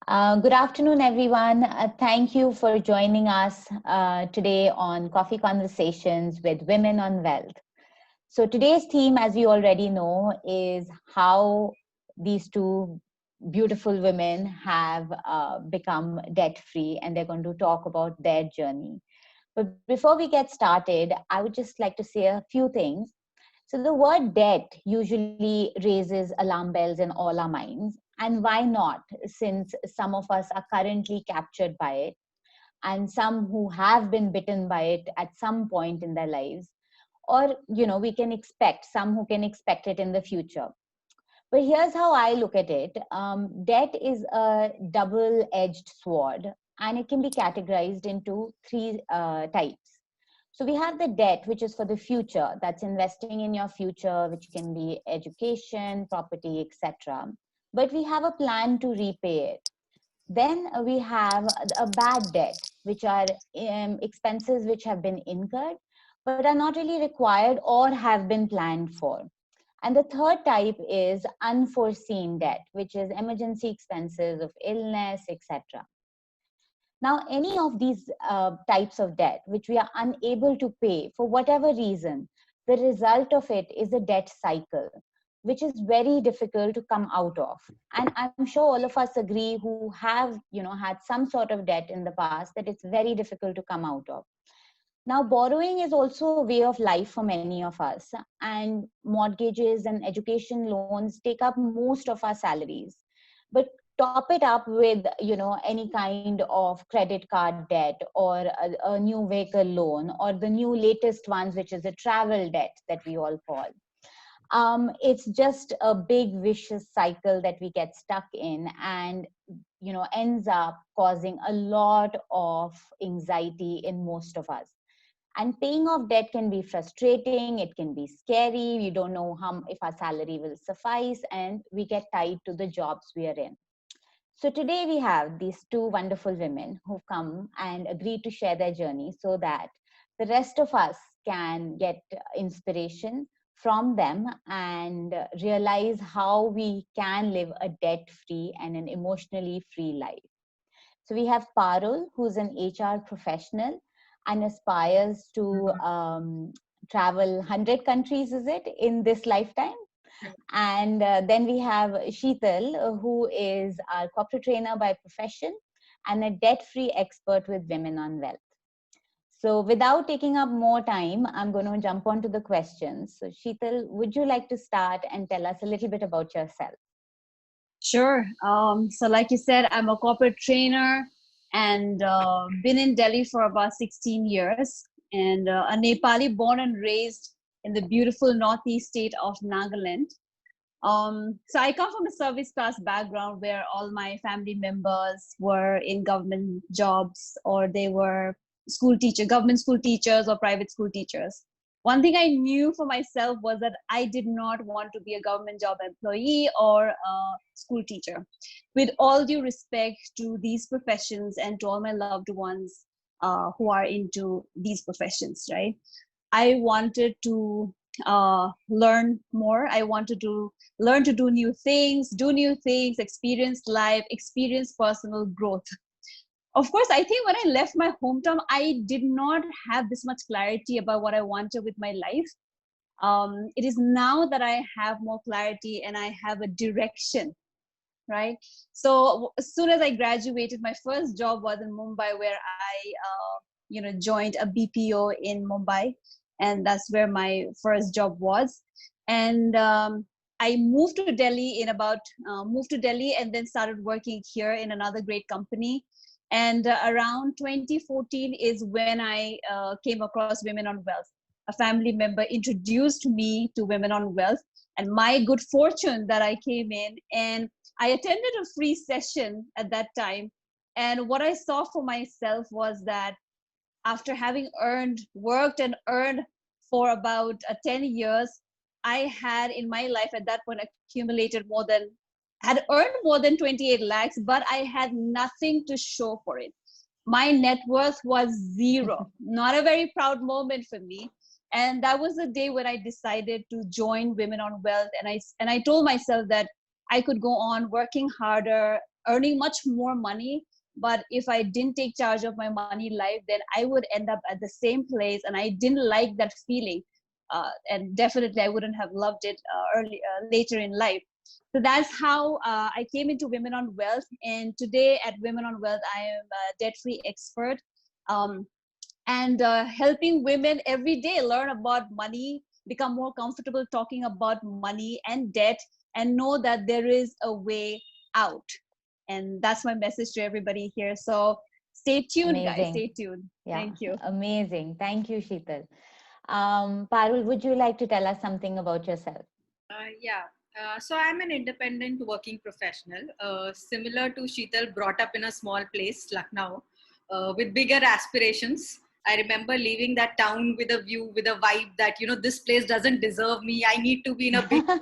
Good afternoon, everyone. Thank you for joining us today on Coffee Conversations with Women on Wealth. So, today's theme, as you already know, is how these two beautiful women have become debt free, and they're going to talk about their journey. But before we get started, I would just like to say a few things. So the word debt usually raises alarm bells in all our minds. And why not? Since some of us are currently captured by it, and some who have been bitten by it at some point in their lives, or we can expect some who can expect it in the future. But here's how I look at it. Debt is a double edged sword, and it can be categorized into three types. So we have the debt, which is for the future, that's investing in your future, which can be education, property, etc. But we have a plan to repay it. Then we have a bad debt, which are expenses which have been incurred, but are not really required or have been planned for. And the third type is unforeseen debt, which is emergency expenses of illness, etc. Now, any of these types of debt, which we are unable to pay for whatever reason, the result of it is a debt cycle, which is very difficult to come out of. And I'm sure all of us agree who have, had some sort of debt in the past that it's very difficult to come out of. Now, borrowing is also a way of life for many of us, and mortgages and education loans take up most of our salaries. But top it up with any kind of credit card debt or a new vehicle loan or the new latest ones, which is a travel debt that we all call. It's just a big vicious cycle that we get stuck in, and ends up causing a lot of anxiety in most of us. And paying off debt can be frustrating, it can be scary, we don't know how, if our salary will suffice, and we get tied to the jobs we are in. So today we have these two wonderful women who've come and agreed to share their journey so that the rest of us can get inspiration from them and realize how we can live a debt-free and an emotionally free life. So we have Parul, who's an HR professional and aspires to travel 100 countries, is it, in this lifetime? And then we have Sheetal, who is our corporate trainer by profession and a debt-free expert with Women on Wealth. So without taking up more time, I'm going to jump on to the questions. So Sheetal, would you like to start and tell us a little bit about yourself? Sure. So like you said, I'm a corporate trainer and been in Delhi for about 16 years, and a Nepali born and raised in the beautiful northeast state of Nagaland. So I come from a service class background where all my family members were in government jobs, or they were government school teachers or private school teachers. One thing I knew for myself was that I did not want to be a government job employee or a school teacher. With all due respect to these professions and to all my loved ones who are into these professions, right? I wanted to learn more. I wanted to learn to do new things, experience life, experience personal growth. Of course, I think when I left my hometown, I did not have this much clarity about what I wanted with my life. It is now that I have more clarity and I have a direction, right? So as soon as I graduated, my first job was in Mumbai, where I joined a BPO in Mumbai, and that's where my first job was. And I moved to Delhi and then started working here in another great company. And around 2014 is when I came across Women on Wealth. A family member introduced me to Women on Wealth, and my good fortune that I came in and I attended a free session at that time. And what I saw for myself was that after having worked and earned for about 10 years, I had in my life at that point had earned more than 28 lakhs, but I had nothing to show for it. My net worth was zero, not a very proud moment for me. And that was the day when I decided to join Women on Wealth. And I told myself that I could go on working harder, earning much more money. But if I didn't take charge of my money life, then I would end up at the same place. And I didn't like that feeling. And definitely I wouldn't have loved it later in life. So that's how I came into Women on Wealth. And today at Women on Wealth, I am a debt-free expert, and helping women every day learn about money, become more comfortable talking about money and debt, and know that there is a way out. And that's my message to everybody here. So stay tuned, guys. Stay tuned. Yeah. Thank you. Amazing. Thank you, Sheetal. Parul, would you like to tell us something about yourself? Yeah. So I'm an independent working professional, similar to Sheetal, brought up in a small place, Lucknow, with bigger aspirations. I remember leaving that town with a view, with a vibe that, this place doesn't deserve me. I need to be in a big place,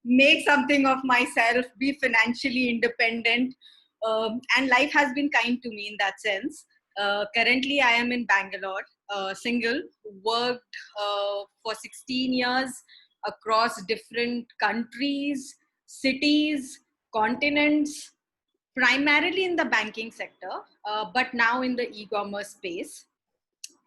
make something of myself, be financially independent. And life has been kind to me in that sense. Currently, I am in Bangalore, single, worked for 16 years across different countries, cities, continents, primarily in the banking sector, but now in the e-commerce space.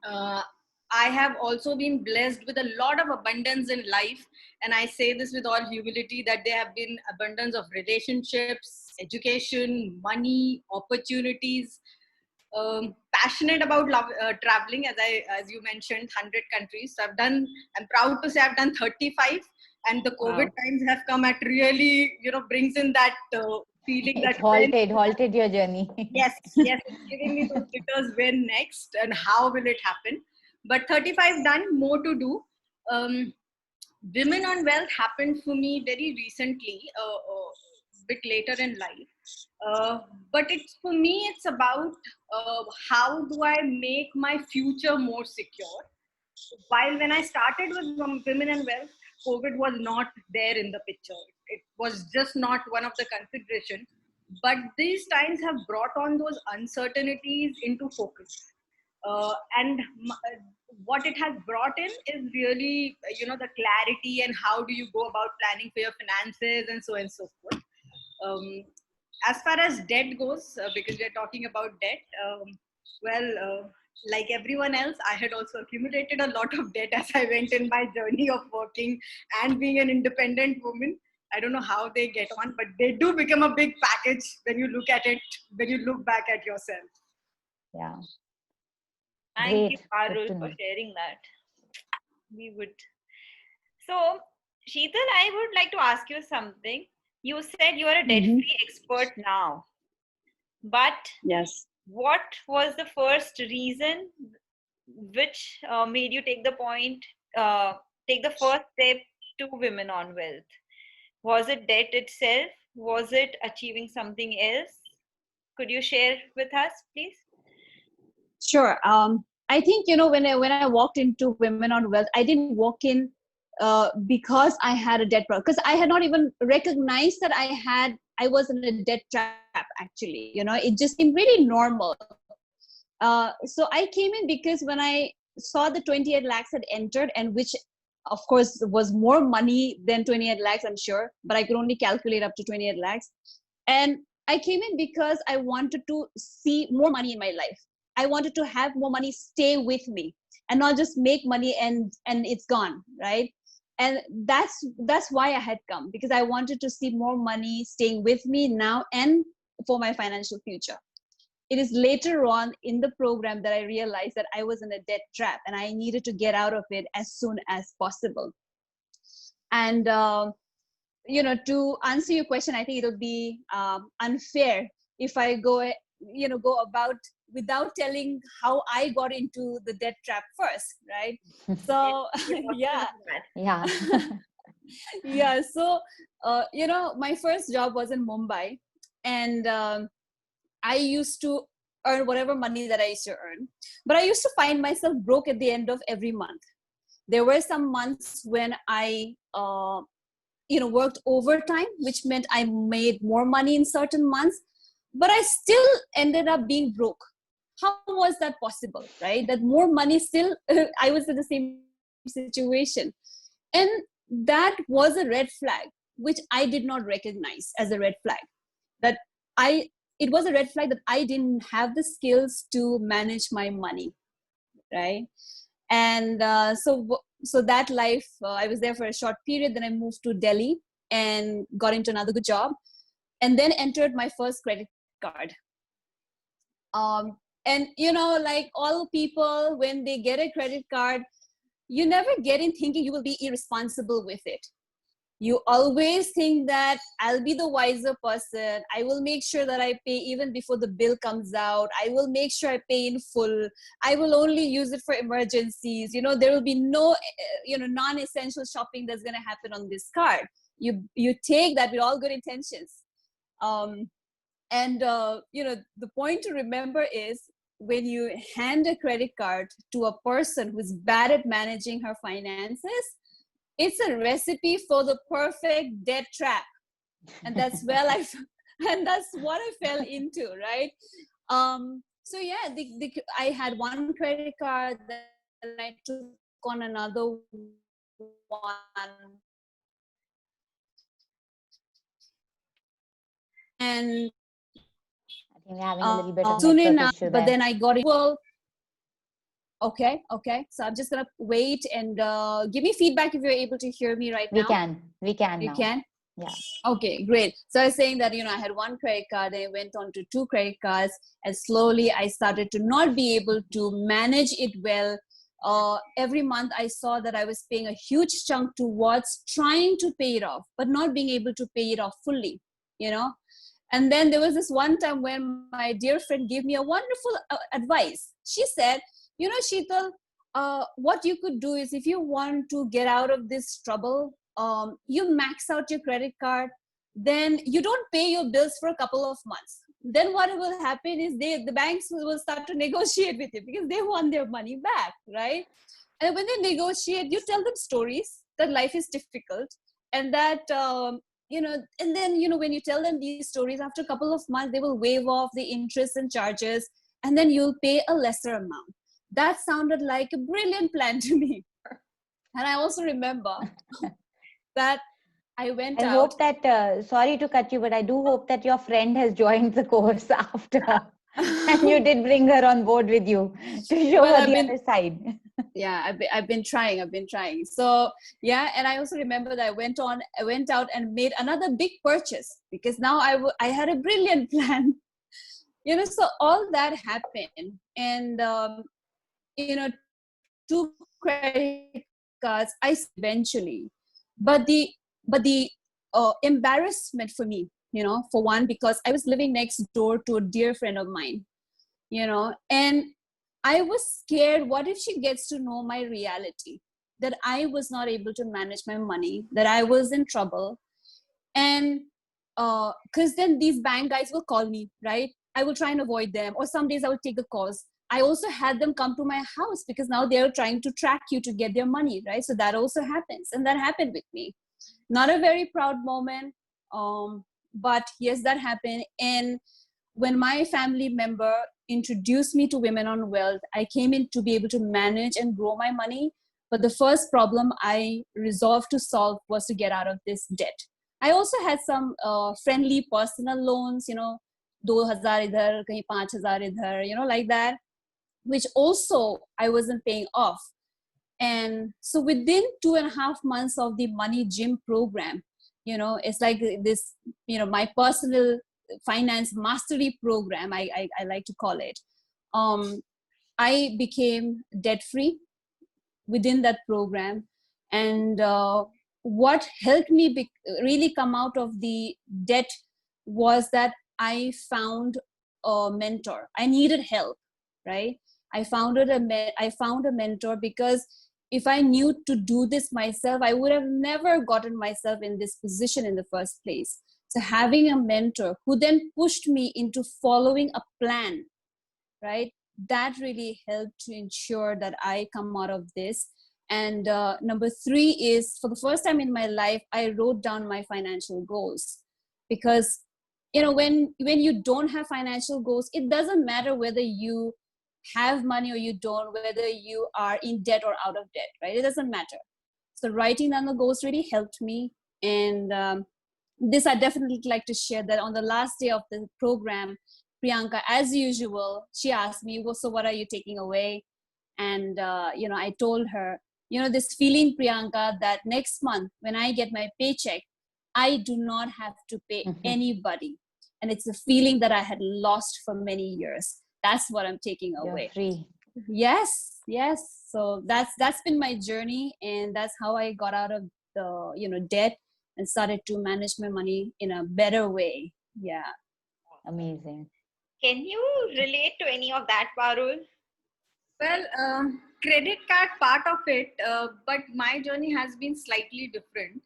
I have also been blessed with a lot of abundance in life. And I say this with all humility that there have been abundance of relationships, education, money, opportunities. Passionate about traveling, as you mentioned, 100 countries. So I'm proud to say I've done 35, and the COVID times have come at really, brings in that feeling that halted your journey. Yes, it's giving me those jitters. When next and how will it happen? But 35 done, more to do. Women on Wealth happened for me very recently, a bit later in life. But for me, it's about how do I make my future more secure. While when I started with Women and Wealth, COVID was not there in the picture. It was just not one of the consideration. But these times have brought on those uncertainties into focus. And what it has brought in is really, the clarity and how do you go about planning for your finances and so on and so forth. As far as debt goes, because we're talking about debt, like everyone else, I had also accumulated a lot of debt as I went in my journey of working and being an independent woman. I don't know how they get on, but they do become a big package when you look at it, when you look back at yourself. Yeah. Thank you, Parul, for sharing that. We would. So, Sheetal, I would like to ask you something. You said you are a debt-free expert now, but yes, what was the first reason which made you take the first step to Women on Wealth? Was it debt itself? Was it achieving something else? Could you share with us, please? Sure. I think, when I walked into Women on Wealth, I didn't walk in because I had a debt problem, because I had not even recognized that I was in a debt trap, actually. It just seemed really normal. So I came in because when I saw the 28 lakhs had entered, and which of course was more money than 28 lakhs, I'm sure, but I could only calculate up to 28 lakhs. And I came in because I wanted to see more money in my life. I wanted to have more money stay with me and not just make money and it's gone, right? And that's why I had come, because I wanted to see more money staying with me now and for my financial future. It is later on in the program that I realized that I was in a debt trap and I needed to get out of it as soon as possible. And, to answer your question, I think it'll be unfair if I go about without telling how I got into the debt trap first, right? So, yeah. Yeah. So, my first job was in Mumbai, and I used to earn whatever money that I used to earn, but I used to find myself broke at the end of every month. There were some months when I, worked overtime, which meant I made more money in certain months, but I still ended up being broke. How was that possible, right? That more money still, I was in the same situation. And that was a red flag, which I did not recognize as a red flag. It was a red flag that I didn't have the skills to manage my money, right? And so that life, I was there for a short period. Then I moved to Delhi and got into another good job, and then entered my first credit card. And like all people, when they get a credit card, you never get in thinking you will be irresponsible with it. You always think that I'll be the wiser person. I will make sure that I pay even before the bill comes out. I will make sure I pay in full. I will only use it for emergencies. There will be no, non-essential shopping that's going to happen on this card. You take that with all good intentions. The point to remember is, when you hand a credit card to a person who's bad at managing her finances, it's a recipe for the perfect debt trap. And that's what I fell into, right? I had one credit card, then I took on another one. And I think we're having a little bit of soon network enough, issue but there. then I got it. Well, okay. So I'm just gonna wait and give me feedback if you're able to hear me right now. We can You now. can? Yeah. Okay, great. So I was saying that, I had one credit card, then I went on to 2 credit cards, and slowly I started to not be able to manage it well. Every month I saw that I was paying a huge chunk towards trying to pay it off, but not being able to pay it off fully, And then there was this one time when my dear friend gave me a wonderful advice. She said, Sheetal, what you could do is, if you want to get out of this trouble, you max out your credit card, then you don't pay your bills for a couple of months. Then what will happen is the banks will start to negotiate with you, because they want their money back, right? And when they negotiate, you tell them stories that life is difficult, and that, and then, when you tell them these stories, after a couple of months, they will waive off the interest and charges, and then you'll pay a lesser amount. That sounded like a brilliant plan to me. And I also remember that I went out. I hope that, sorry to cut you, but I do hope that your friend has joined the course after. And you did bring her on board with you to show her the other side. Yeah, I've been trying. So yeah, and I also remember that I went out and made another big purchase, because now I had a brilliant plan. So all that happened, and 2 credit cards I eventually, but the embarrassment for me, for one, because I was living next door to a dear friend of mine, and I was scared. What if she gets to know my reality, that I was not able to manage my money, that I was in trouble? And because then these bank guys will call me, right? I will try and avoid them, or some days I will take the calls. I also had them come to my house, because now they're trying to track you to get their money, right? So that also happens, and that happened with me. Not a very proud moment, but yes, that happened. And when my family member introduced me to Women on Wealth, I came in to be able to manage and grow my money. But the first problem I resolved to solve was to get out of this debt. I also had some friendly personal loans, 2,000 idhar, kahin 5,000 idhar, like that, which also I wasn't paying off. And so within 2.5 months of the Money Gym program, it's like this, my personal finance mastery program, I like to call it. I became debt free within that program. And what helped me really come out of the debt was that I found a mentor. I needed help, right? I found a mentor, because if I knew to do this myself, I would have never gotten myself in this position in the first place. So having a mentor who then pushed me into following a plan, right? That really helped to ensure that I come out of this. And number 3 is, for the first time in my life, I wrote down my financial goals. Because, when you don't have financial goals, it doesn't matter whether you have money or you don't, whether you are in debt or out of debt, right? It doesn't matter. So writing down the goals really helped me. And this I definitely like to share, that on the last day of the program, Priyanka, as usual, she asked me, well, so what are you taking away? And, I told her, this feeling, Priyanka, that next month when I get my paycheck, I do not have to pay anybody. And it's a feeling that I had lost for many years. That's what I'm taking away. You're free. Yes. So that's been my journey, and that's how I got out of the debt and started to manage my money in a better way. Yeah. Amazing. Can you relate to any of that, Parul? Well, credit card part of it, but my journey has been slightly different.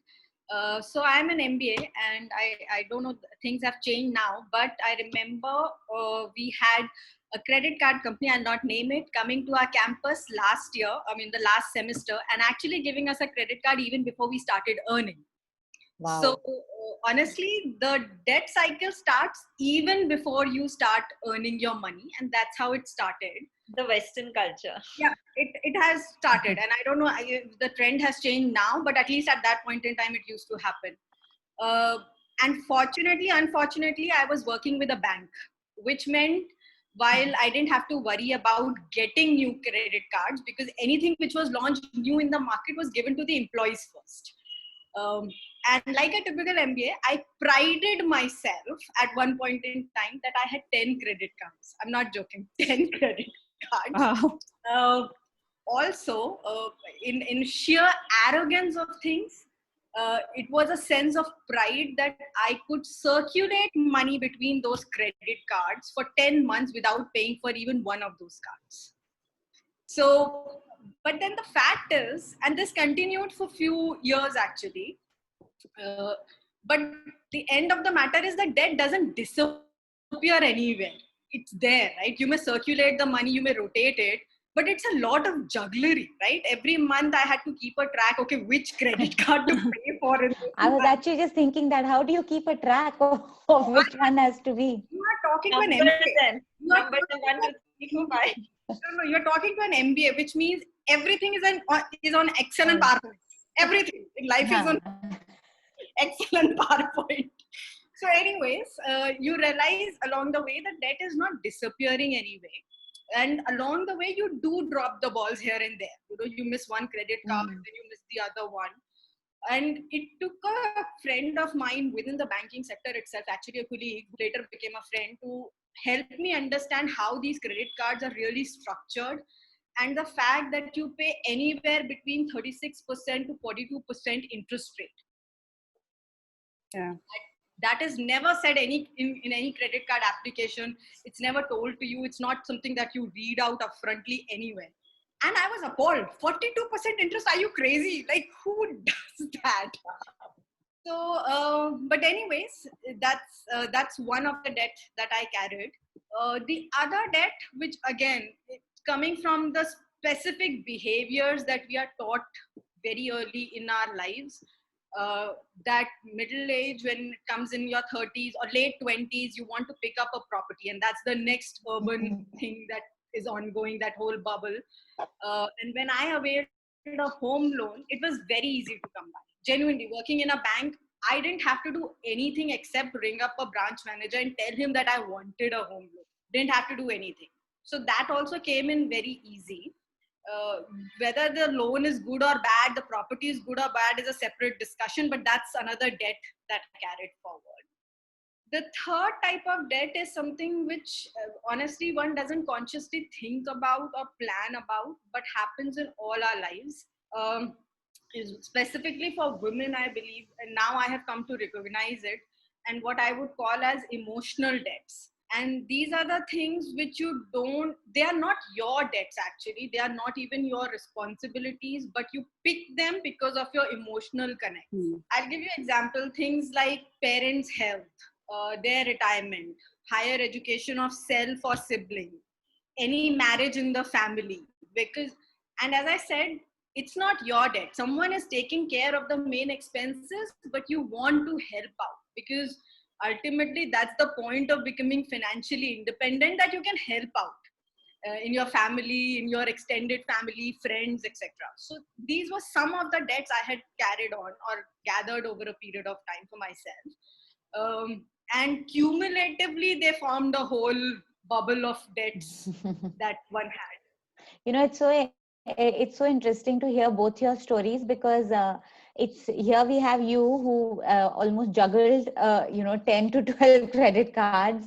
So I'm an MBA, and I don't know, things have changed now, but I remember we had a credit card company, I'll not name it, coming to our campus last year, the last semester, and actually giving us a credit card even before we started earning. Wow. So honestly, the debt cycle starts even before you start earning your money, and that's how it started. The Western culture. Yeah, it has started, and I don't know if the trend has changed now, but at least at that point in time, it used to happen. And unfortunately, I was working with a bank, which meant while I didn't have to worry about getting new credit cards, because anything which was launched new in the market was given to the employees first. And like a typical MBA, I prided myself at one point in time that I had 10 credit cards. I'm not joking, 10 credit cards. Wow. Also, in sheer arrogance of things, it was a sense of pride that I could circulate money between those credit cards for 10 months without paying for even one of those cards. So, but then the fact is, and this continued for few years actually, but the end of the matter is that debt doesn't disappear anywhere. It's there, right? You may circulate the money, you may rotate it, but it's a lot of jugglery, right? Every month I had to keep a track, okay, which credit card to pay for. I was actually just thinking that how do you keep a track of which one has to be? You are talking to an Numbers MBA. then. Numbers 1, 2, 3, 4, 5. No, you're talking to an MBA, which means everything is on Excel and PowerPoint. Everything in life is on Excel and PowerPoint. So anyways, you realize along the way that debt is not disappearing anyway. And along the way, you do drop the balls here and there. You miss one credit card, then you miss the other one. And it took a friend of mine within the banking sector itself, actually a colleague who later became a friend, to help me understand how these credit cards are really structured, and the fact that you pay anywhere between 36% to 42% interest rate. Yeah. That is never said in any credit card application. It's never told to you. It's not something that you read out upfrontly anywhere. And I was appalled. 42% interest? Are you crazy? Like, who does that? So, but anyways, that's one of the debt that I carried. The other debt, which again, it's coming from the specific behaviors that we are taught very early in our lives. That middle age, when it comes in your 30s or late 20s, you want to pick up a property, and that's the next urban thing that is ongoing, that whole bubble. And when I availed a home loan, it was very easy to come by. Genuinely, working in a bank, I didn't have to do anything except ring up a branch manager and tell him that I wanted a home loan. Didn't have to do anything. So that also came in very easy. Whether the loan is good or bad, the property is good or bad is a separate discussion, but that's another debt that I carried forward. The third type of debt is something which honestly one doesn't consciously think about or plan about, but happens in all our lives. Specifically for women, I believe, and now I have come to recognize it, and what I would call as emotional debts. And these are the things which they are not your debts actually, they are not even your responsibilities, but you pick them because of your emotional connect. I'll give you example, things like parents' health, their retirement, higher education of self or sibling, any marriage in the family. And as I said, it's not your debt. Someone is taking care of the main expenses, but you want to help out, because ultimately that's the point of becoming financially independent, that you can help out. in your family, in your extended family, friends, etc. So these were some of the debts I had carried on or gathered over a period of time for myself. And cumulatively, they formed a whole bubble of debts that one had. You know, it's so interesting to hear both your stories, because it's here we have you who almost juggled 10 to 12 credit cards,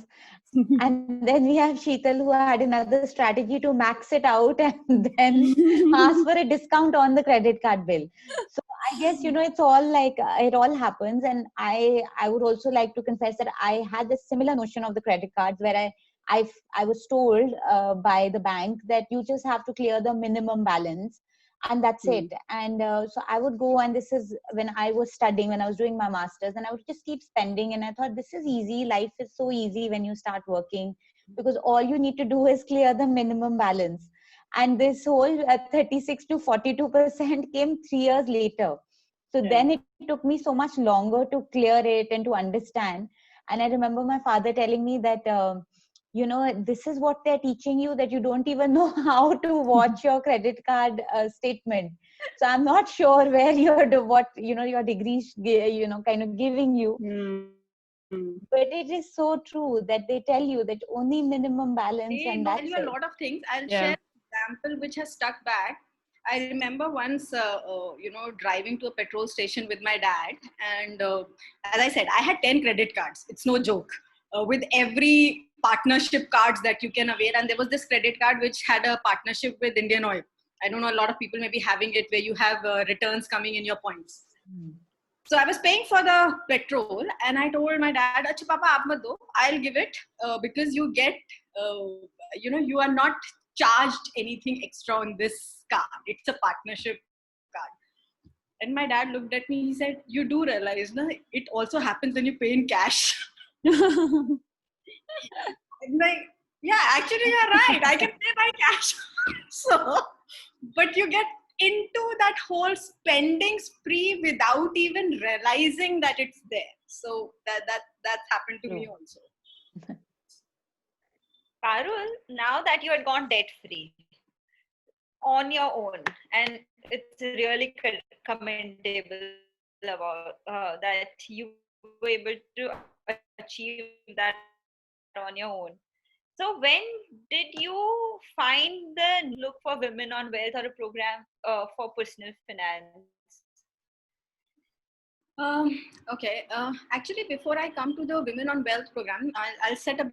and then we have Sheetal who had another strategy to max it out and then ask for a discount on the credit card bill. So I guess, it's all like it all happens. And I would also like to confess that I had this similar notion of the credit cards, where I was told by the bank that you just have to clear the minimum balance, and that's it. And so I would go, and this is when I was studying, when I was doing my master's, and I would just keep spending. And I thought, this is easy. Life is so easy when you start working, because all you need to do is clear the minimum balance. And this whole 36 to 42% came 3 years later. So then it took me so much longer to clear it and to understand. And I remember my father telling me that, this is what they're teaching you, that you don't even know how to watch your credit card statement. So I'm not sure where your degree kind of giving you. But it is so true that they tell you that only minimum balance, and that's it. Tell you a lot of things. I'll share an example which has stuck back. I remember once, driving to a petrol station with my dad. And as I said, I had 10 credit cards. It's no joke. With every partnership cards that you can avail. And there was this credit card which had a partnership with Indian Oil. I don't know, a lot of people may be having it where you have returns coming in your points. So I was paying for the petrol, and I told my dad, "Acha papa, aap mat do. I'll give it because you get, you are not charged anything extra on this card. It's a partnership card." And my dad looked at me. He said, "You do realize, no? It also happens when you pay in cash." I'm like, yeah, actually you're right. I can pay by cash. So, but you get into that whole spending spree without even realizing that it's there. So that's happened to me also. Parul, now that you had gone debt free on your own, and it's really commendable about that you were able to achieve that on your own. So when did you find the look for Women on Wealth or a program for personal finance? Okay. Actually, before I come to the Women on Wealth program, I'll set a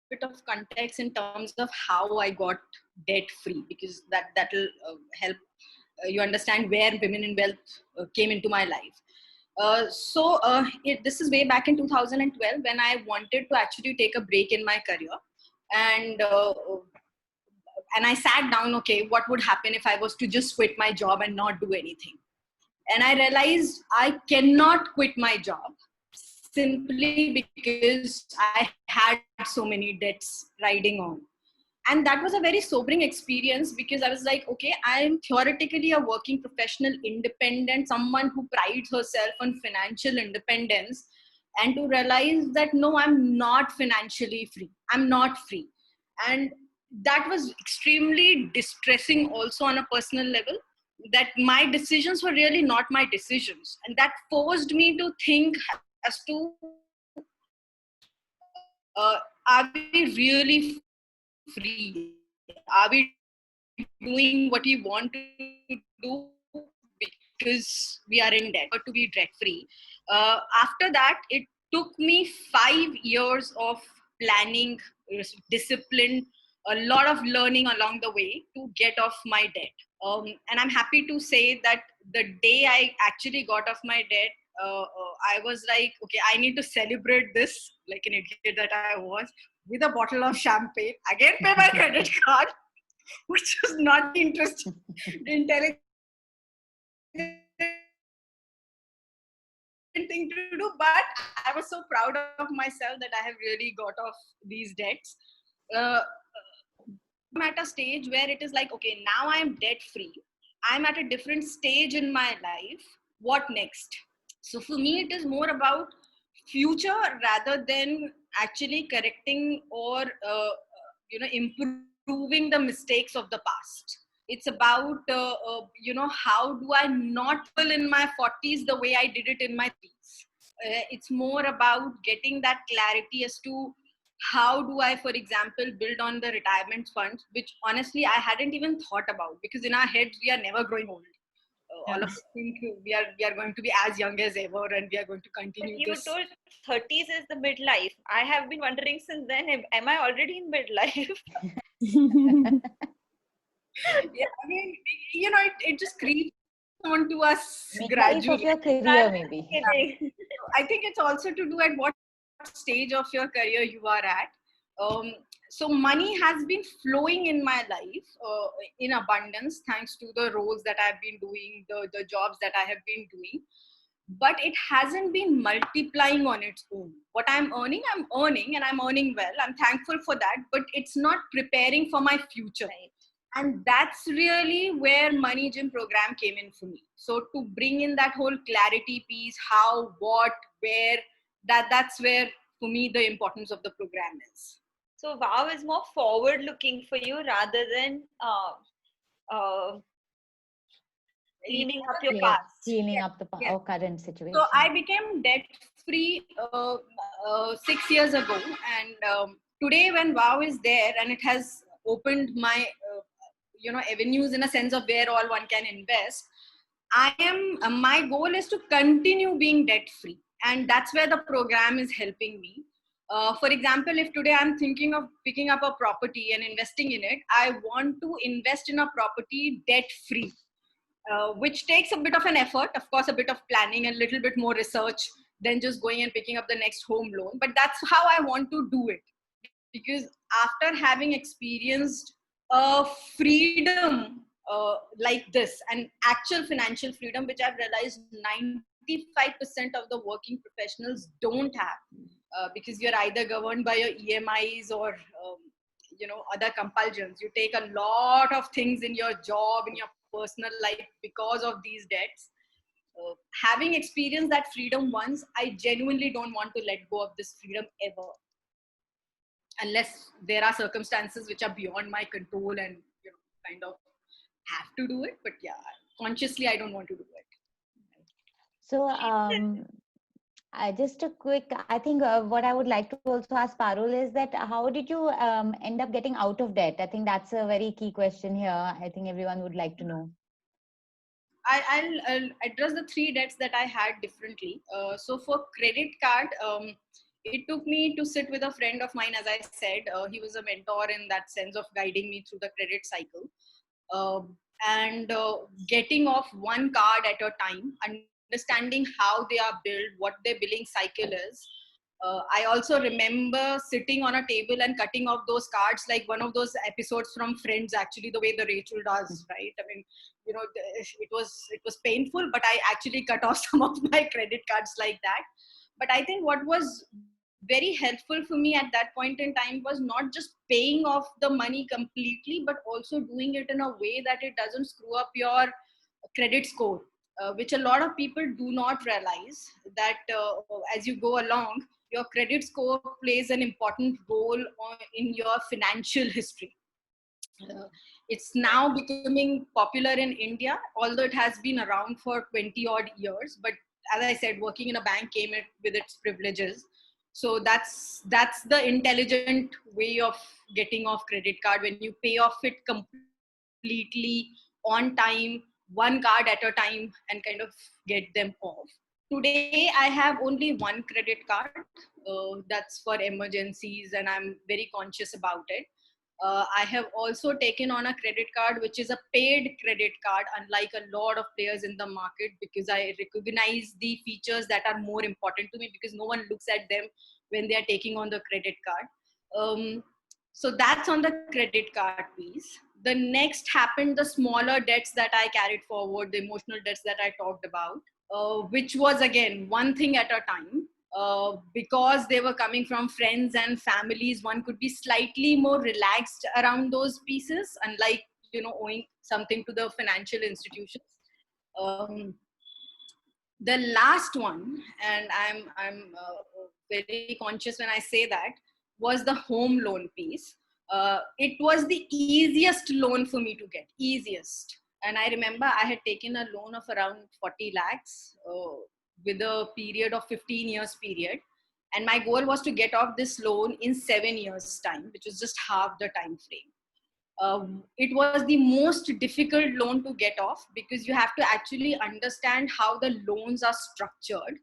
bit of context in terms of how I got debt free, because that'll help you understand where Women in Wealth came into my life. This is way back in 2012 when I wanted to actually take a break in my career. And I sat down, okay, what would happen if I was to just quit my job and not do anything? And I realized I cannot quit my job simply because I had so many debts riding on. And that was a very sobering experience, because I was like, okay, I'm theoretically a working professional, independent, someone who prides herself on financial independence. And to realize that, no, I'm not financially free. I'm not free. And that was extremely distressing also on a personal level, that my decisions were really not my decisions. And that forced me to think as to, are we really free? Are we doing what we want to do because we are in debt, or to be debt free? After that, it took me 5 years of planning, discipline, a lot of learning along the way to get off my debt. And I'm happy to say that the day I actually got off my debt, I was like, okay, I need to celebrate this like an idiot that I was, with a bottle of champagne, again pay my credit card, which was not interested in telling thing to do, but I was so proud of myself that I have really got off these debts. I'm at a stage where it is like, okay, now I'm debt free. I'm at a different stage in my life. What next? So for me, it is more about future rather than actually correcting or improving proving the mistakes of the past. It's about, how do I not fall in my 40s the way I did it in my 30s. It's more about getting that clarity as to how do I, for example, build on the retirement funds, which honestly I hadn't even thought about, because in our heads we are never growing old. All of us think we are going to be as young as ever, and we are going to continue but you this. told 30s is the midlife. I have been wondering since then, am I already in midlife? Yeah, I mean, it just creeps onto us Midlife gradually. of your career, maybe. I think it's also to do at what stage of your career you are at. So money has been flowing in my life in abundance, thanks to the roles that I've been doing, the jobs that I have been doing. But it hasn't been multiplying on its own. What I'm earning and I'm earning well. I'm thankful for that, but it's not preparing for my future. Right. And that's really where Money Gym program came in for me. So to bring in that whole clarity piece, how, what, where, that's where for me the importance of the program is. So WOW is more forward looking for you rather than cleaning up your past. Cleaning up the current situation. So I became debt free 6 years ago, and today when WOW is there and it has opened my avenues in a sense of where all one can invest, my goal is to continue being debt free, and that's where the program is helping me. For example, if today I'm thinking of picking up a property and investing in it, I want to invest in a property debt free. Which takes a bit of an effort, of course, a bit of planning, a little bit more research than just going and picking up the next home loan. But that's how I want to do it. Because after having experienced a freedom like this, and actual financial freedom, which I've realized 95% of the working professionals don't have, because you're either governed by your EMIs or other compulsions. You take a lot of things in your job, in your personal life, because of these debts. Having experienced that freedom once, I genuinely don't want to let go of this freedom ever, unless there are circumstances which are beyond my control and kind of have to do it. But yeah, consciously I don't want to do it. So just a quick, I think what I would like to also ask Parul is that how did you end up getting out of debt? I think that's a very key question here. I think everyone would like to know. I'll address the 3 debts that I had differently. So for credit card, it took me to sit with a friend of mine, as I said. He was a mentor in that sense of guiding me through the credit cycle. And getting off one card at a time, understanding how they are built, what their billing cycle is. I also remember sitting on a table and cutting off those cards, like one of those episodes from Friends, actually, the way the Rachel does, right? I mean, it was painful, but I actually cut off some of my credit cards like that. But I think what was very helpful for me at that point in time was not just paying off the money completely, but also doing it in a way that it doesn't screw up your credit score, which a lot of people do not realize that as you go along, your credit score plays an important role in your financial history. It's now becoming popular in India, although it has been around for 20 odd years. But as I said, working in a bank came with its privileges. So that's the intelligent way of getting off credit card, when you pay off it completely on time, one card at a time, and kind of get them off. Today, I have only one credit card. That's for emergencies, and I'm very conscious about it. I have also taken on a credit card, which is a paid credit card, unlike a lot of players in the market, because I recognize the features that are more important to me, because no one looks at them when they are taking on the credit card. So that's on the credit card piece. The next happened the smaller debts that I carried forward, the emotional debts that I talked about, which was again one thing at a time. Because they were coming from friends and families, one could be slightly more relaxed around those pieces, unlike owing something to the financial institutions. The last one, and I'm very conscious when I say that, was the home loan piece. It was the easiest loan for me to get, easiest. And I remember I had taken a loan of around 40 lakhs with a period of 15 years period. And my goal was to get off this loan in 7 years time, which was just half the time frame. It was the most difficult loan to get off because you have to actually understand how the loans are structured.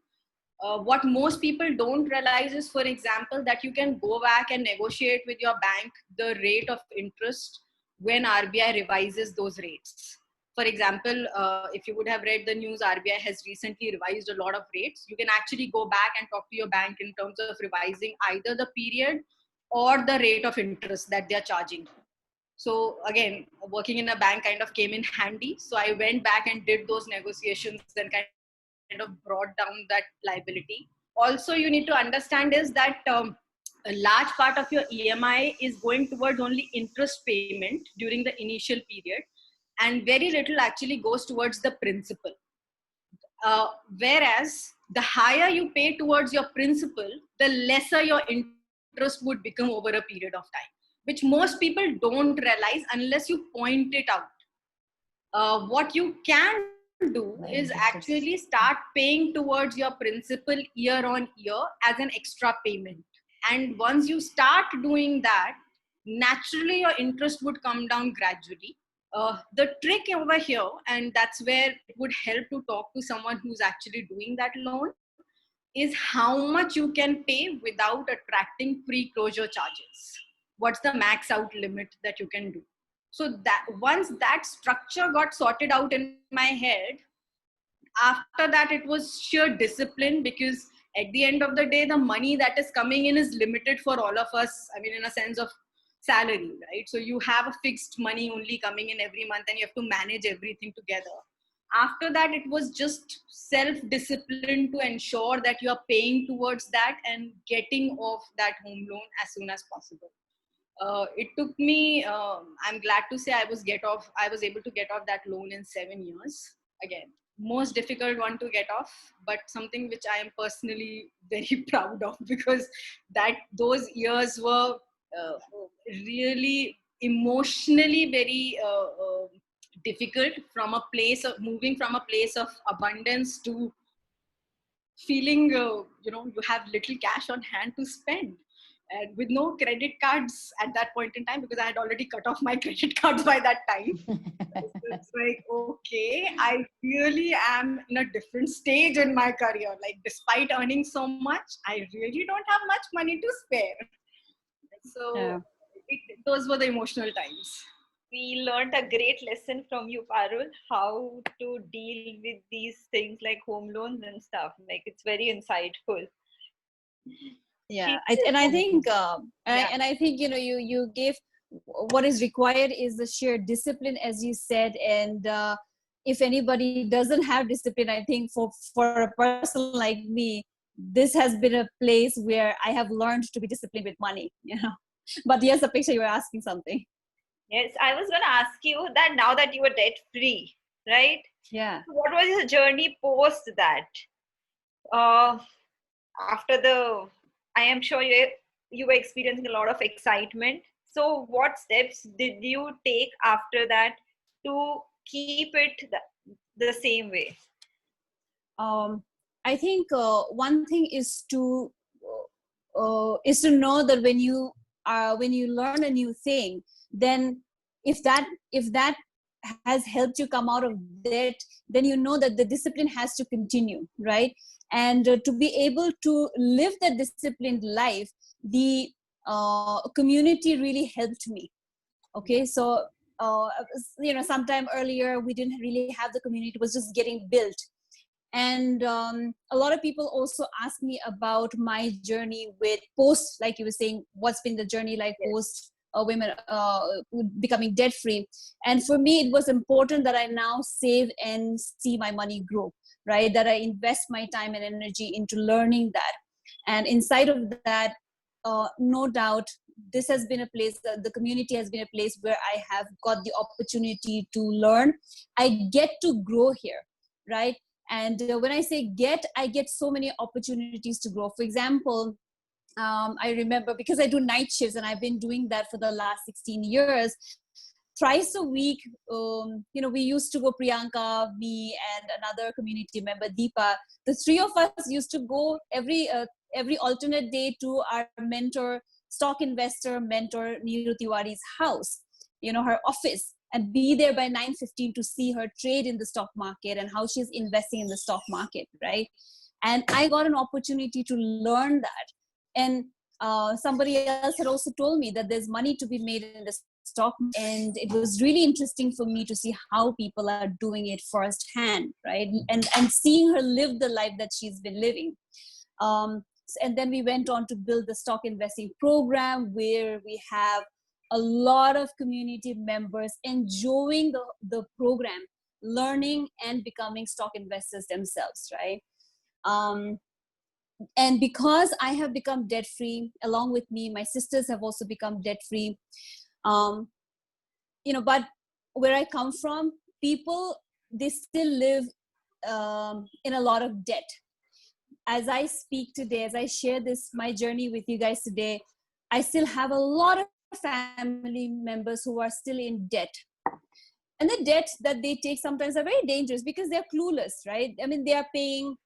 What most people don't realize is, for example, that you can go back and negotiate with your bank the rate of interest when RBI revises those rates. For example, if you would have read the news, RBI has recently revised a lot of rates. You can actually go back and talk to your bank in terms of revising either the period or the rate of interest that they're charging. So again, working in a bank kind of came in handy. So I went back and did those negotiations and kind of brought down that liability. Also, you need to understand is that a large part of your EMI is going towards only interest payment during the initial period, and very little actually goes towards the principal. Whereas the higher you pay towards your principal, the lesser your interest would become over a period of time, which most people don't realize unless you point it out. What you can do is actually start paying towards your principal year on year as an extra payment. And once you start doing that, naturally your interest would come down gradually. The trick over here, and that's where it would help to talk to someone who's actually doing that loan, is how much you can pay without attracting pre-closure charges. What's the max out limit that you can do? So that once that structure got sorted out in my head, after that it was sheer discipline, because at the end of the day, the money that is coming in is limited for all of us. I mean, in a sense of salary, right? So you have a fixed money only coming in every month and you have to manage everything together. After that, it was just self-discipline to ensure that you are paying towards that and getting off that home loan as soon as possible. It took me, I'm glad to say I was able to get off that loan in 7 years. Again, most difficult one to get off, but something which I am personally very proud of, because those years were really emotionally very difficult, from a place of moving from a place of abundance to feeling you have little cash on hand to spend, and with no credit cards at that point in time, because I had already cut off my credit cards by that time. So it's like, okay, I really am in a different stage in my career. Like, despite earning so much, I really don't have much money to spare. So yeah. Those were the emotional times. We learned a great lesson from you, Parul, how to deal with these things like home loans and stuff. Like, it's very insightful. Yeah, I think you gave what is required is the sheer discipline, as you said, and if anybody doesn't have discipline, I think for a person like me, this has been a place where I have learned to be disciplined with money. But yes, the picture, you were asking something. Yes, I was going to ask you that now that you were debt free, right? Yeah. What was your journey post that? I am sure you were experiencing a lot of excitement. So what steps did you take after that to keep it the same way? I think one thing is to know that when you learn a new thing, then if that has helped you come out of debt, then you know that the discipline has to continue, right? And to be able to live that disciplined life, the community really helped me. Okay, so sometime earlier we didn't really have the community; it was just getting built. And a lot of people also ask me about my journey with post, like you were saying, what's been the journey like post women becoming debt free. And for me, it was important that I now save and see my money grow, right? That I invest my time and energy into learning that. And inside of that, no doubt, this has been a place, the community has been a place where I have got the opportunity to learn. I get to grow here, right? And when I say I get so many opportunities to grow. For example, I remember, because I do night shifts and I've been doing that for the last 16 years, thrice a week, we used to go, Priyanka, me, and another community member, Deepa. The three of us used to go every alternate day to our mentor, stock investor mentor, Neeru Tiwari's house, her office, and be there by 9:15 to see her trade in the stock market and how she's investing in the stock market, right? And I got an opportunity to learn that. And somebody else had also told me that there's money to be made in the stock, and it was really interesting for me to see how people are doing it firsthand, right? And seeing her live the life that she's been living. And then we went on to build the stock investing program, where we have a lot of community members enjoying the program, learning and becoming stock investors themselves, right? And because I have become debt free, along with me, my sisters have also become debt free. But where I come from, people, they still live in a lot of debt. As I speak today, as I share my journey with you guys today, I still have a lot of family members who are still in debt. And the debt that they take sometimes are very dangerous because they're clueless, right? I mean, they are paying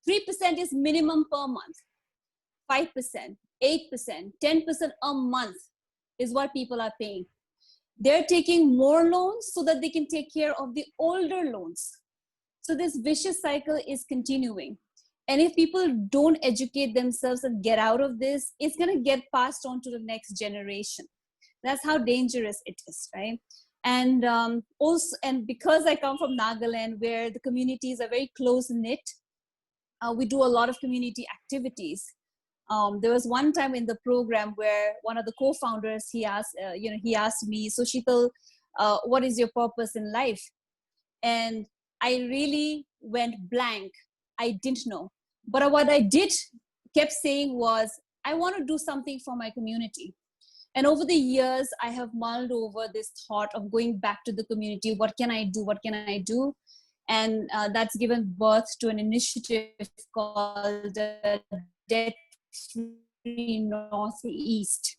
3% is minimum per month, 5%, 8%, 10% a month is what people are paying. They're taking more loans so that they can take care of the older loans. So this vicious cycle is continuing. And if people don't educate themselves and get out of this, it's going to get passed on to the next generation. That's how dangerous it is, right? And also, and because I come from Nagaland, where the communities are very close knit, we do a lot of community activities. There was one time in the program where one of the co-founders, he asked me, "So Sheetal, what is your purpose in life?" And I really went blank. I didn't know. But what I kept saying was, I want to do something for my community. And over the years, I have mulled over this thought of going back to the community. What can I do? What can I do? And that's given birth to an initiative called Debt Free Northeast.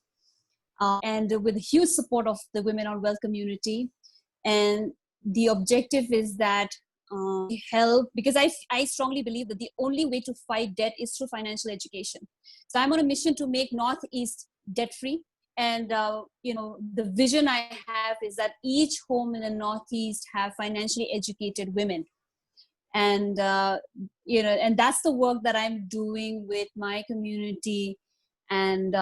And with huge support of the Women on Wealth community. And the objective is that help, because I strongly believe that the only way to fight debt is through financial education. So I'm on a mission to make Northeast debt free. And, the vision I have is that each home in the Northeast have financially educated women. And, and that's the work that I'm doing with my community. And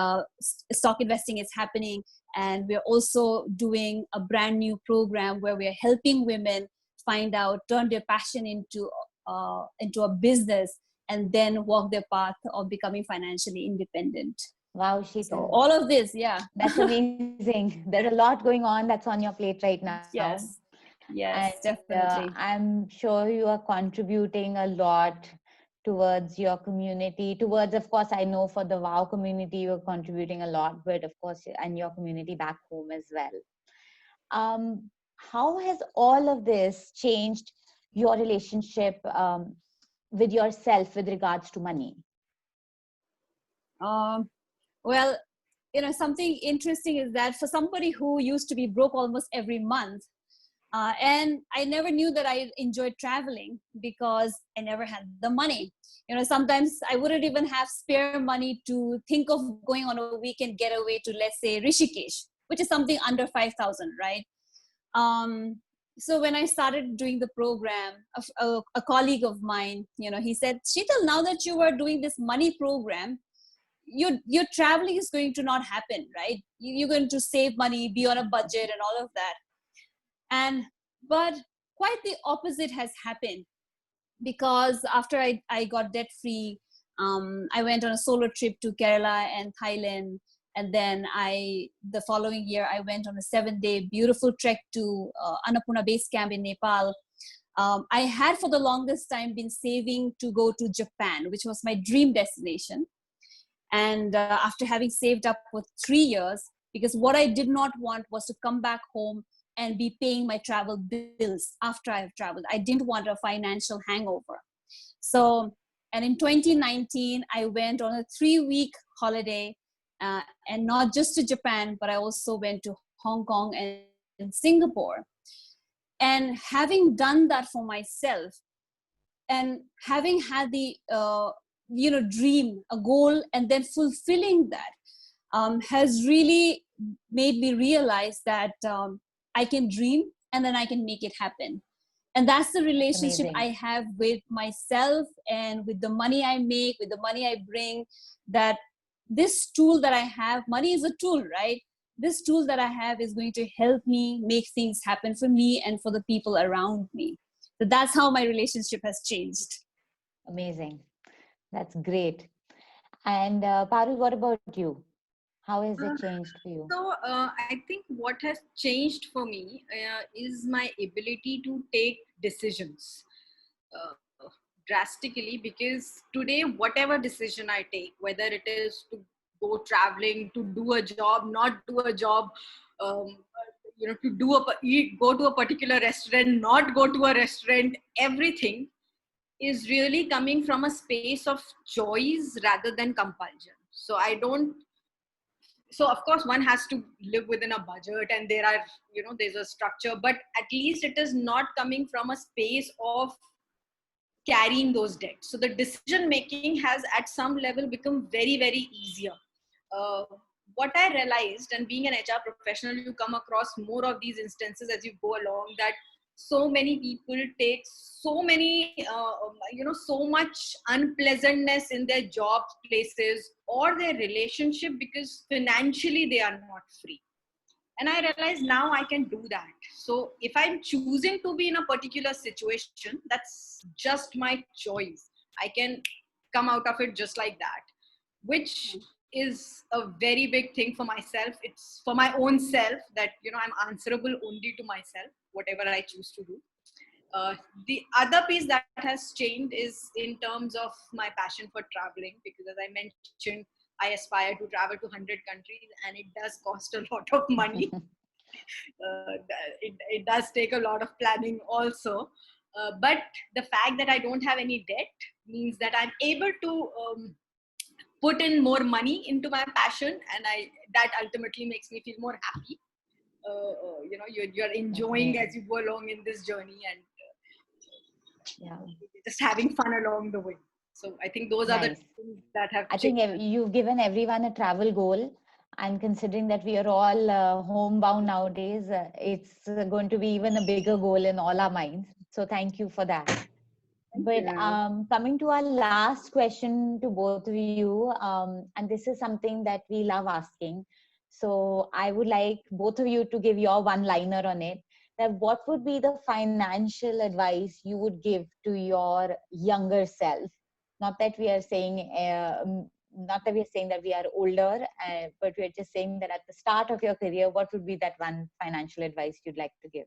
stock investing is happening. And we're also doing a brand new program where we're helping women turn their passion into a business, and then walk their path of becoming financially independent. Wow, Sheetal. So all of this, yeah. That's amazing. There's a lot going on that's on your plate right now. Yes, and, definitely. I'm sure you are contributing a lot towards your community, of course, I know for the WOW community, you're contributing a lot, but of course, and your community back home as well. How has all of this changed your relationship with yourself with regards to money? Well, something interesting is that for somebody who used to be broke almost every month, and I never knew that I enjoyed traveling because I never had the money. Sometimes I wouldn't even have spare money to think of going on a weekend getaway to, let's say, Rishikesh, which is something under 5,000, right? So when I started doing the program, a colleague of mine, he said, Sheetal, now that you are doing this money program, your traveling is going to not happen, right? You're going to save money, be on a budget and all of that. But quite the opposite has happened, because after I got debt free, I went on a solo trip to Kerala and Thailand. And then the following year, I went on a 7-day beautiful trek to Annapurna Base Camp in Nepal. I had for the longest time been saving to go to Japan, which was my dream destination. And after having saved up for 3 years, because what I did not want was to come back home and be paying my travel bills after I've traveled. I didn't want a financial hangover. So, and in 2019, I went on a 3-week holiday, and not just to Japan, but I also went to Hong Kong and Singapore. And having done that for myself, and having had the dream, a goal, and then fulfilling that has really made me realize that I can dream and then I can make it happen. And that's the relationship Amazing. I have with myself and with the money I make, with the money I bring. That this tool that I have, money is a tool, right? This tool that I have is going to help me make things happen for me and for the people around me. So that's how my relationship has changed. Amazing. That's great. And Parul, what about you? How has it changed for you? So I think what has changed for me is my ability to take decisions drastically, because today whatever decision I take, whether it is to go traveling, to do a job, not do a job, um, to go to a particular restaurant, not go to a restaurant, everything is really coming from a space of choice rather than compulsion. So I don't, so of course one has to live within a budget, and there are, there's a structure, but at least it is not coming from a space of carrying those debts. So the decision making has at some level become very, very easier. uh, what I realized, and being an HR professional, you come across more of these instances as you go along, that so many people take so many, so much unpleasantness in their job places or their relationship because financially they are not free. And I realize now I can do that. So if I'm choosing to be in a particular situation, that's just my choice. I can come out of it just like that, which is a very big thing for myself. It's for my own self that, I'm answerable only to myself, whatever I choose to do. The other piece that has changed is in terms of my passion for traveling, because as I mentioned, I aspire to travel to 100 countries, and it does cost a lot of money. It does take a lot of planning also. But the fact that I don't have any debt means that I'm able to put in more money into my passion, and that ultimately makes me feel more happy. You're enjoying as you go along in this journey, and just having fun along the way. So I think those are the things that have changed. I think you've given everyone a travel goal, and considering that we are all homebound nowadays, it's going to be even a bigger goal in all our minds. So thank you for that. But coming to our last question to both of you, and this is something that we love asking. So I would like both of you to give your one-liner on it. That what would be the financial advice you would give to your younger self? Not that we are saying, that we are older, but we're just saying that at the start of your career, what would be that one financial advice you'd like to give?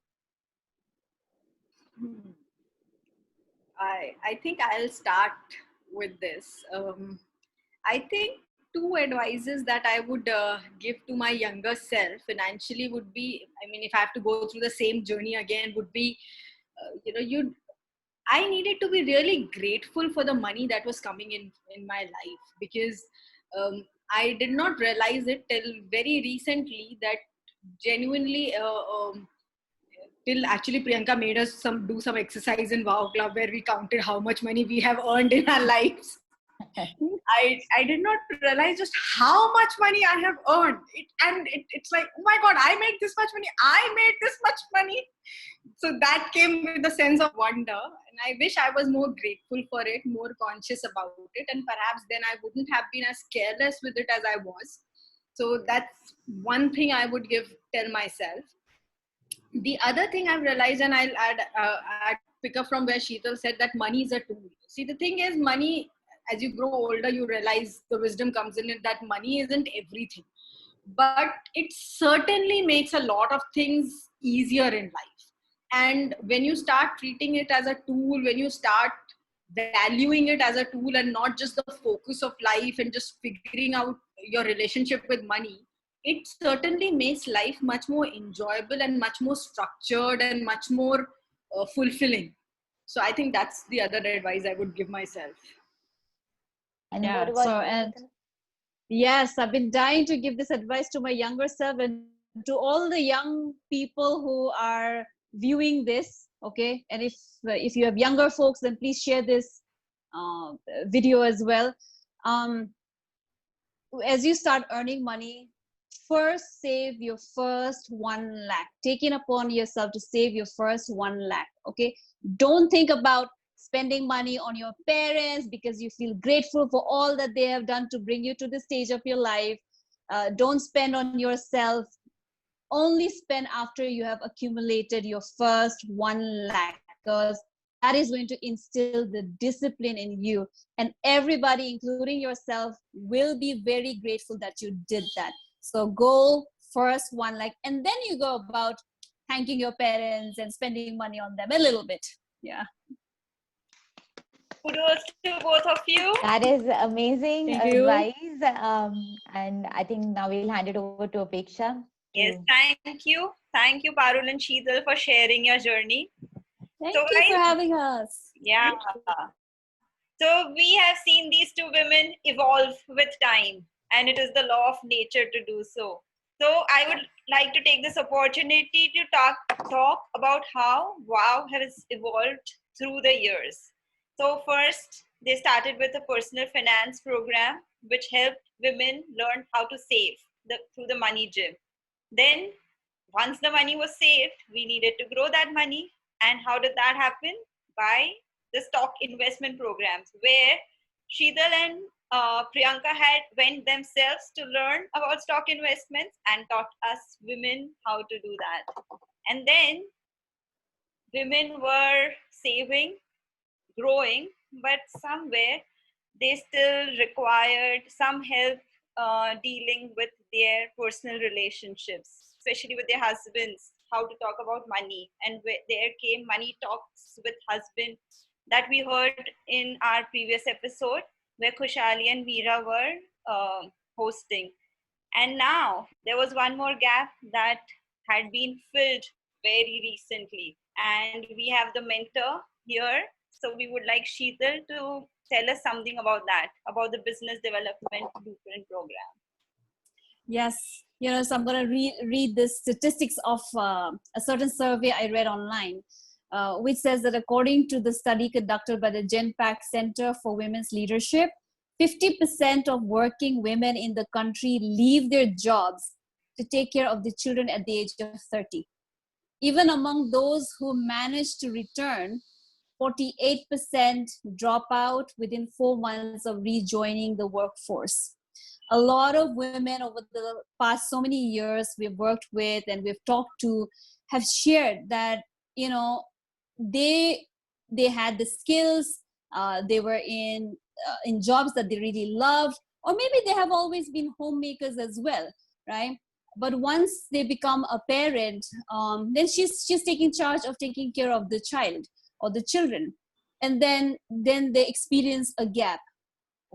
I think I'll start with this. I think two advices that I would give to my younger self financially would be, if I have to go through the same journey again, would be, I needed to be really grateful for the money that was coming in my life, because I did not realize it till very recently that genuinely, till actually Priyanka made us do some exercise in Wow Club where we counted how much money we have earned in our lives. I did not realize just how much money I have earned. It's like, oh my God, I made this much money. I made this much money. So that came with a sense of wonder. And I wish I was more grateful for it, more conscious about it. And perhaps then I wouldn't have been as careless with it as I was. So that's one thing I would tell myself. The other thing I've realized, and I'll add pick up from where Sheetal said, that money is a tool. See, the thing is, money, as you grow older, you realize the wisdom comes in it that money isn't everything, but it certainly makes a lot of things easier in life. And when you start treating it as a tool, when you start valuing it as a tool and not just the focus of life and just figuring out your relationship with money, it certainly makes life much more enjoyable and much more structured and much more fulfilling. So I think that's the other advice I would give myself. And what about Yes, I've been dying to give this advice to my younger self and to all the young people who are viewing this. Okay, and if you have younger folks, then please share this uh, video as well. Um, as you start earning money, first save your first 1 lakh. Take it upon yourself to save your first 1 lakh. Okay, don't think about spending money on your parents because you feel grateful for all that they have done to bring you to this stage of your life. Don't spend on yourself. Only spend after you have accumulated your first 1 lakh, because that is going to instill the discipline in you, and everybody including yourself will be very grateful that you did that. So go first 1 lakh, and then you go about thanking your parents and spending money on them a little bit. Yeah. Kudos to both of you. That is amazing Thank you. advice. And I think now we'll hand it over to Apeksha. Yes, thank you. Thank you, Parul and Sheetal, for sharing your journey. Thank you for having us. Yeah. So we have seen these two women evolve with time, and it is the law of nature to do so. So I would like to take this opportunity to talk about how WOW has evolved through the years. So first, they started with a personal finance program, which helped women learn how to save through the money gym. Then once the money was saved, we needed to grow that money. And how did that happen? By the stock investment programs, where Sheetal and Priyanka had went themselves to learn about stock investments and taught us women how to do that. And then women were saving, growing, but somewhere they still required some help dealing with their personal relationships, especially with their husbands, how to talk about money. And there came money talks with husband that we heard in our previous episode, where Khushali and Veera were hosting. And now there was one more gap that had been filled very recently. And we have the mentor here. So we would like Sheetal to tell us something about that, about the Business Development Blueprint Program. Yes, so I'm going to read the statistics of a certain survey I read online, which says that according to the study conducted by the Genpact Center for Women's Leadership, 50% of working women in the country leave their jobs to take care of the children at the age of 30. Even among those who manage to return, 48% drop out within 4 months of rejoining the workforce. A lot of women over the past so many years we've worked with and we've talked to have shared that, they had the skills, they were in jobs that they really loved, or maybe they have always been homemakers as well, right? But once they become a parent, then she's taking charge of taking care of the child or the children, and then they experience a gap.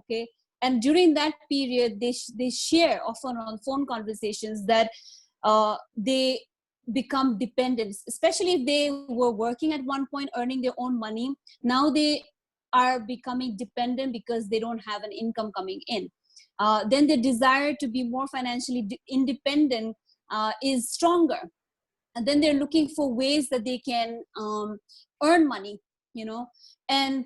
Okay, and during that period they share often on phone conversations that they become dependent, especially if they were working at one point earning their own money. Now they are becoming dependent because they don't have an income coming in. Then the desire to be more financially independent is stronger, and then they're looking for ways that they can earn money, and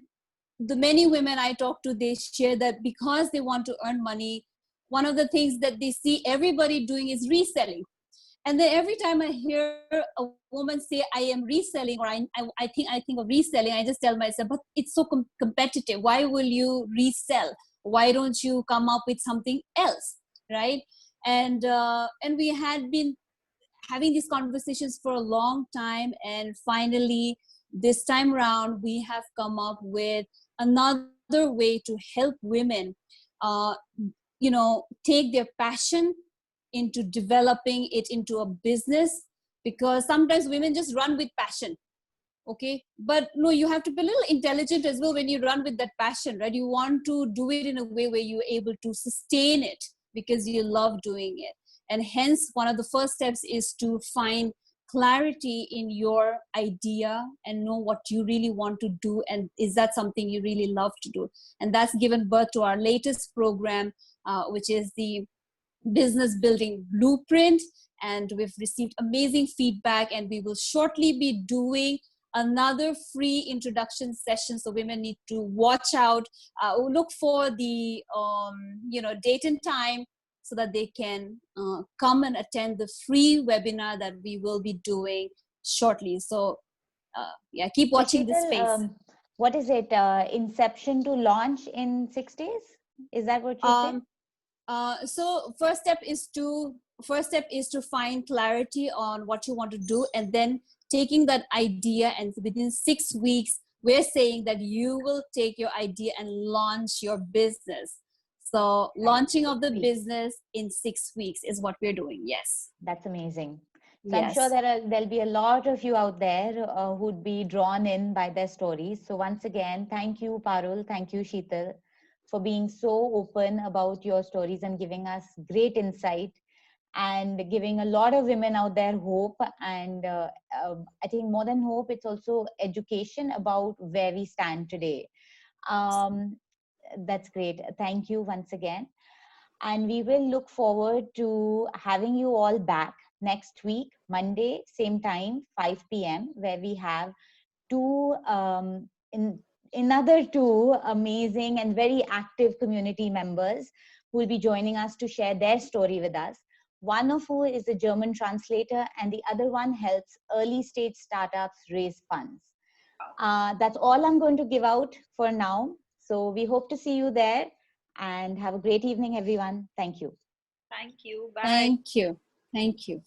the many women I talk to, they share that because they want to earn money, one of the things that they see everybody doing is reselling. And then every time I hear a woman say, I am reselling, or I think of reselling, I just tell myself, but it's so competitive. Why will you resell? Why don't you come up with something else, right? And we had been having these conversations for a long time, and finally this time around we have come up with another way to help women take their passion into developing it into a business, because sometimes women just run with passion. Okay, but no, you have to be a little intelligent as well when you run with that passion, right? You want to do it in a way where you're able to sustain it because you love doing it. And hence one of the first steps is to find clarity in your idea and know what you really want to do, and is that something you really love to do. And that's given birth to our latest program, which is the business building blueprint. And we've received amazing feedback, and we will shortly be doing another free introduction session. So women need to watch out, look for the date and time, so that they can come and attend the free webinar that we will be doing shortly. So keep watching this space. What is it? Inception to launch in 6 days? Is that what you said? So first step is to find clarity on what you want to do, and then taking that idea, and within 6 weeks, we're saying that you will take your idea and launch your business. So launching of the business in 6 weeks is what we're doing. Yes. That's amazing. So yes. I'm sure there'll be a lot of you out there who'd be drawn in by their stories. So once again, thank you, Parul. Thank you, Sheetal, for being so open about your stories and giving us great insight and giving a lot of women out there hope. And I think more than hope, it's also education about where we stand today. That's great. Thank you once again. And we will look forward to having you all back next week, Monday, same time, 5 p.m., where we have another two amazing and very active community members who will be joining us to share their story with us. One of who is a German translator, and the other one helps early stage startups raise funds. That's all I'm going to give out for now. So we hope to see you there, and have a great evening, everyone. Thank you. Thank you. Bye. Thank you. Thank you.